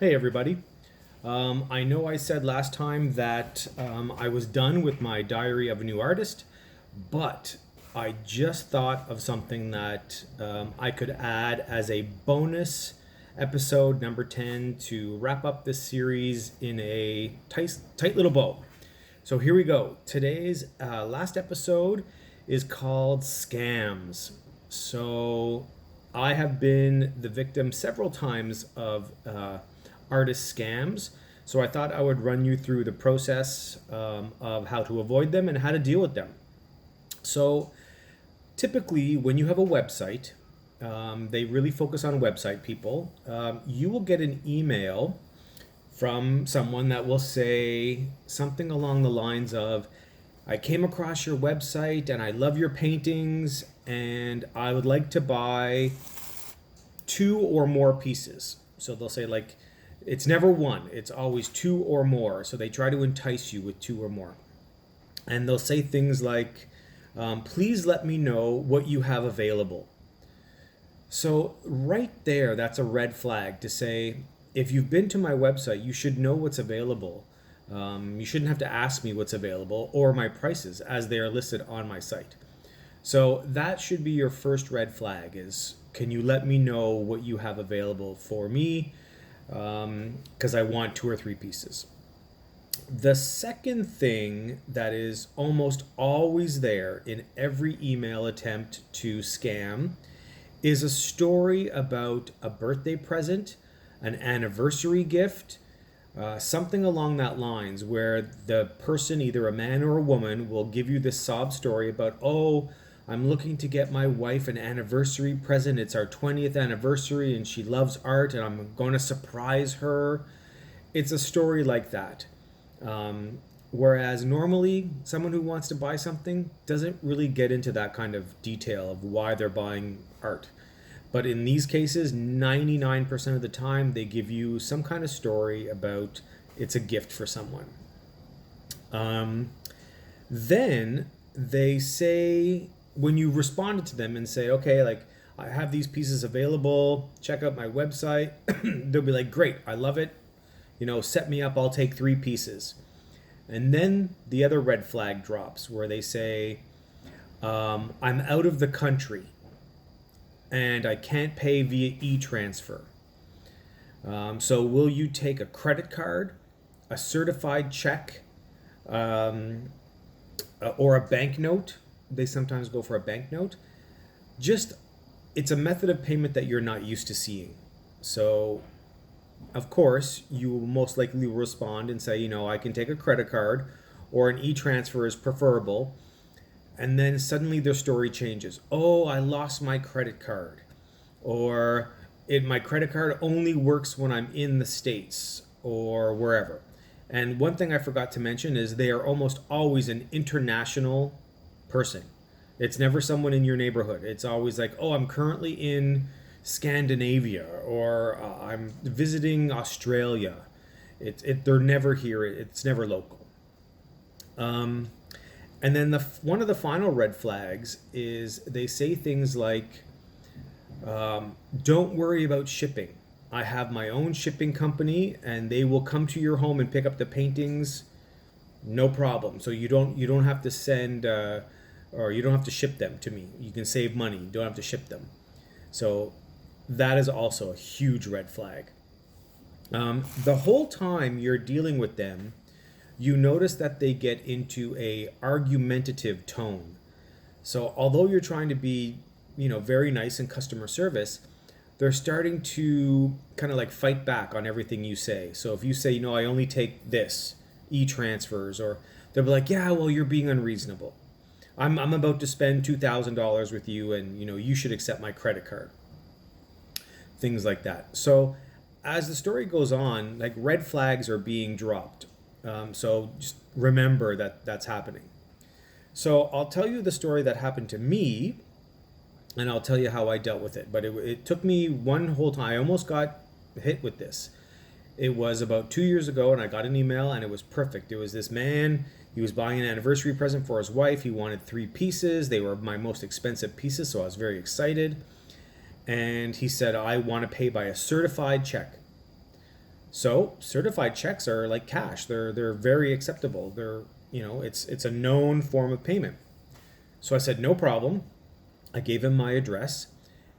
Hey everybody. I know I said last time that I was done with my Diary of a New Artist, but I just thought of something that I could add as a bonus episode number 10 to wrap up this series in a tight little bow. So here we go. Today's last episode is called Scams. So I have been the victim several times of artist scams. So I thought I would run you through the process of how to avoid them and how to deal with them. So typically, when you have a website, they really focus on website people. You will get an email from someone that will say something along the lines of, I came across your website and I love your paintings and I would like to buy two or more pieces. So they'll say, like, it's never one, it's always two or more. So they try to entice you with two or more. And they'll say things like, please let me know what you have available. So, right there, that's a red flag to say, if you've been to my website, you should know what's available. You shouldn't have to ask me what's available or my prices as they are listed on my site. So that should be your first red flag is, can you let me know what you have available for me? Because I want two or three pieces. The second thing that is almost always there in every email attempt to scam is a story about a birthday present, an anniversary gift, something along that lines where the person, either a man or a woman, will give you this sob story about, oh, I'm looking to get my wife an anniversary present. It's our 20th anniversary and she loves art and I'm going to surprise her. It's a story like that. Whereas normally someone who wants to buy something doesn't really get into that kind of detail of why they're buying art. But in these cases, 99% of the time, they give you some kind of story about it's a gift for someone. Then they say, when you responded to them and say, okay, like, I have these pieces available, check out my website, they'll be like, great, I love it. Set me up, I'll take three pieces. And then the other red flag drops where they say, I'm out of the country and I can't pay via e-transfer. So will you take a credit card, a certified check, or a banknote? They sometimes go for a banknote. Just, it's a method of payment that you're not used to seeing. So, of course, you will most likely respond and say, I can take a credit card or an e-transfer is preferable. And then suddenly their story changes. Oh, I lost my credit card. Or my credit card only works when I'm in the States or wherever. And one thing I forgot to mention is they are almost always an international person. It's never someone in your neighborhood. It's always like, oh, I'm currently in Scandinavia or I'm visiting Australia. They're never here. It's never local. And then one of the final red flags is they say things like, don't worry about shipping. I have my own shipping company and they will come to your home and pick up the paintings, no problem. So you don't have to send or you don't have to ship them to me. You can save money. You don't have to ship them. So that is also a huge red flag. The whole time you're dealing with them, you notice that they get into a argumentative tone. So although you're trying to be, very nice in customer service, they're starting to kind of like fight back on everything you say. So if you say, I only take this, e-transfers, or they'll be like, yeah, well, you're being unreasonable. I'm about to spend $2,000 with you and, you should accept my credit card. Things like that. So as the story goes on, like, red flags are being dropped. So just remember that that's happening. So I'll tell you the story that happened to me, and I'll tell you how I dealt with it. But it took me one whole time. I almost got hit with this. It was about 2 years ago, and I got an email, and it was perfect. It was this man. He was buying an anniversary present for his wife. He wanted three pieces. They were my most expensive pieces, so I was very excited. And he said, I want to pay by a certified check. So certified checks are like cash. They're very acceptable. It's a known form of payment. So I said no problem. I gave him my address,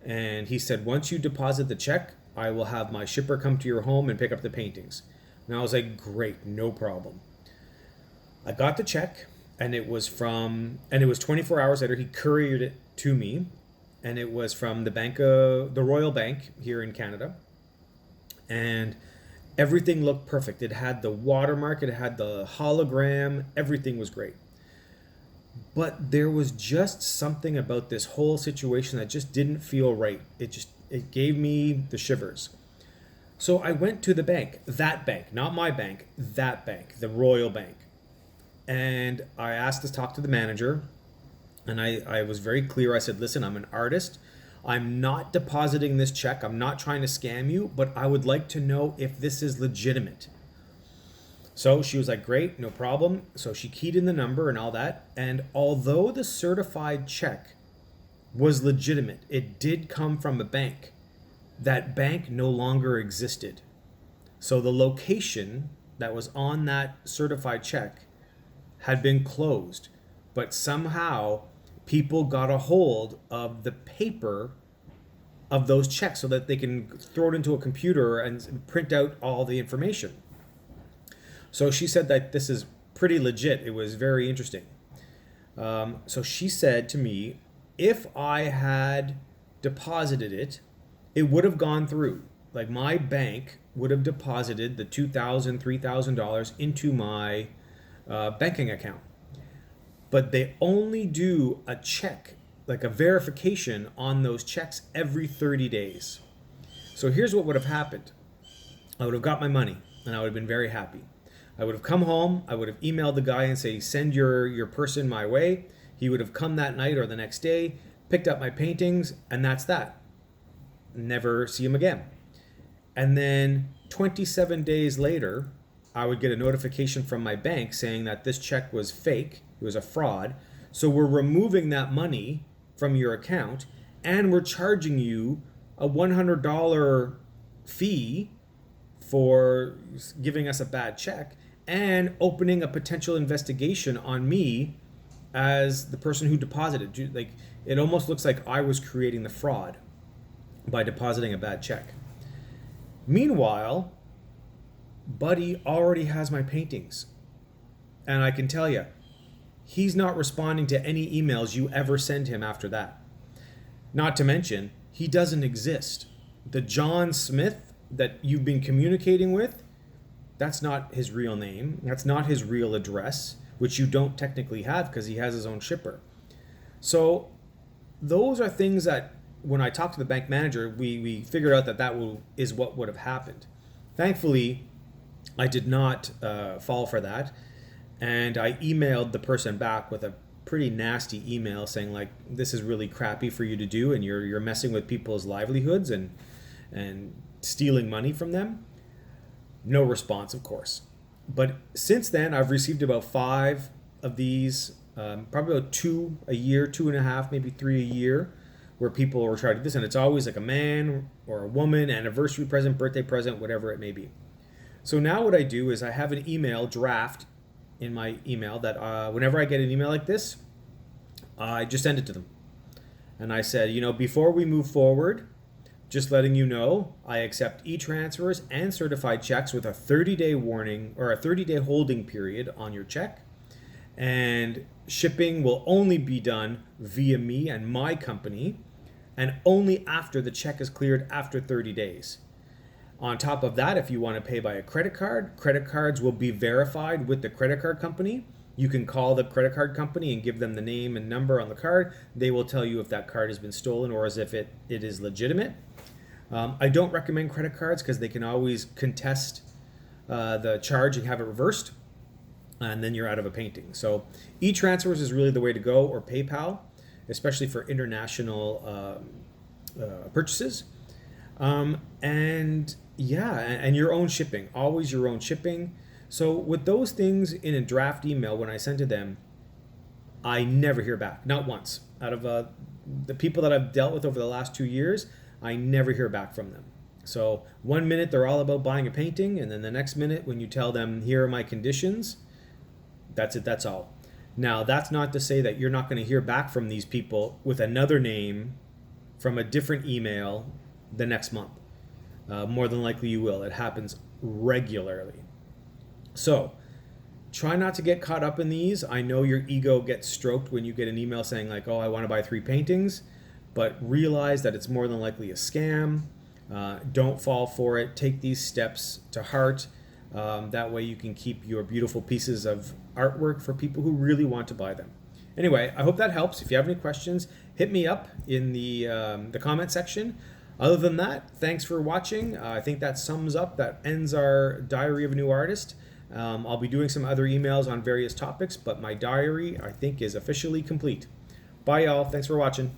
and he said once you deposit the check, I will have my shipper come to your home and pick up the paintings. And I was like, great, no problem. I got the check, and it was 24 hours later. He couriered it to me, and it was from the Royal Bank here in Canada, and everything looked perfect. It had the watermark, it had the hologram, everything was great. But there was just something about this whole situation that just didn't feel right. It gave me the shivers. So I went to the bank, that bank, not my bank, that bank, the Royal Bank. And I asked to talk to the manager, and I was very clear. I said, listen, I'm an artist. I'm not depositing this check. I'm not trying to scam you, but I would like to know if this is legitimate. So she was like, great, no problem. So she keyed in the number and all that. And although the certified check was legitimate, it did come from a bank. That bank no longer existed. So the location that was on that certified check had been closed. But somehow people got a hold of the paper of those checks so that they can throw it into a computer and print out all the information. So she said that this is pretty legit. It was very interesting. So she said to me, if I had deposited it, it would have gone through. Like my bank would have deposited the $2,000, $3,000 into my banking account. But they only do a check, like a verification on those checks every 30 days. So here's what would have happened. I would have got my money and I would have been very happy. I would have come home, I would have emailed the guy and say, send your person my way. He would have come that night or the next day, picked up my paintings, and that's that. Never see him again. And then 27 days later, I would get a notification from my bank saying that this check was fake, it was a fraud. So we're removing that money from your account and we're charging you a $100 fee for giving us a bad check and opening a potential investigation on me as the person who deposited. Like, it almost looks like I was creating the fraud by depositing a bad check. Meanwhile, Buddy already has my paintings. And I can tell you, he's not responding to any emails you ever send him after that. Not to mention, he doesn't exist. The John Smith that you've been communicating with, that's not his real name. That's not his real address, which you don't technically have because he has his own shipper. So those are things that when I talked to the bank manager, we figured out that is what would have happened. Thankfully, I did not fall for that. And I emailed the person back with a pretty nasty email saying, like, this is really crappy for you to do and you're messing with people's livelihoods and stealing money from them. No response, of course. But since then, I've received about 5 of these, probably about 2 a year, 2.5, maybe 3 a year, where people are trying to do this. And it's always like a man or a woman, anniversary present, birthday present, whatever it may be. So now what I do is I have an email draft in my email that whenever I get an email like this, I just send it to them. And I said, before we move forward, just letting you know, I accept e-transfers and certified checks with a 30-day warning or a 30-day holding period on your check. And shipping will only be done via me and my company, and only after the check is cleared after 30 days. On top of that, if you want to pay by a credit card, credit cards will be verified with the credit card company. You can call the credit card company and give them the name and number on the card. They will tell you if that card has been stolen or as if it is legitimate. I don't recommend credit cards because they can always contest the charge and have it reversed, and then you're out of a painting. So e-transfers is really the way to go, or PayPal, especially for international purchases. And your own shipping, always your own shipping. So with those things in a draft email, when I send to them, I never hear back, not once. Out of the people that I've dealt with over the last 2 years, I never hear back from them. So 1 minute they're all about buying a painting, and then the next minute when you tell them, here are my conditions, that's it, that's all. Now, that's not to say that you're not going to hear back from these people with another name from a different email the next month. More than likely you will. It happens regularly. So try not to get caught up in these. I know your ego gets stroked when you get an email saying like, oh, I want to buy 3 paintings, but realize that it's more than likely a scam. Don't fall for it. Take these steps to heart. That way you can keep your beautiful pieces of artwork for people who really want to buy them. Anyway, I hope that helps. If you have any questions, hit me up in the comment section. Other than that, thanks for watching. I think that ends our Diary of a New Artist. I'll be doing some other emails on various topics, but my diary, I think, is officially complete. Bye, y'all. Thanks for watching.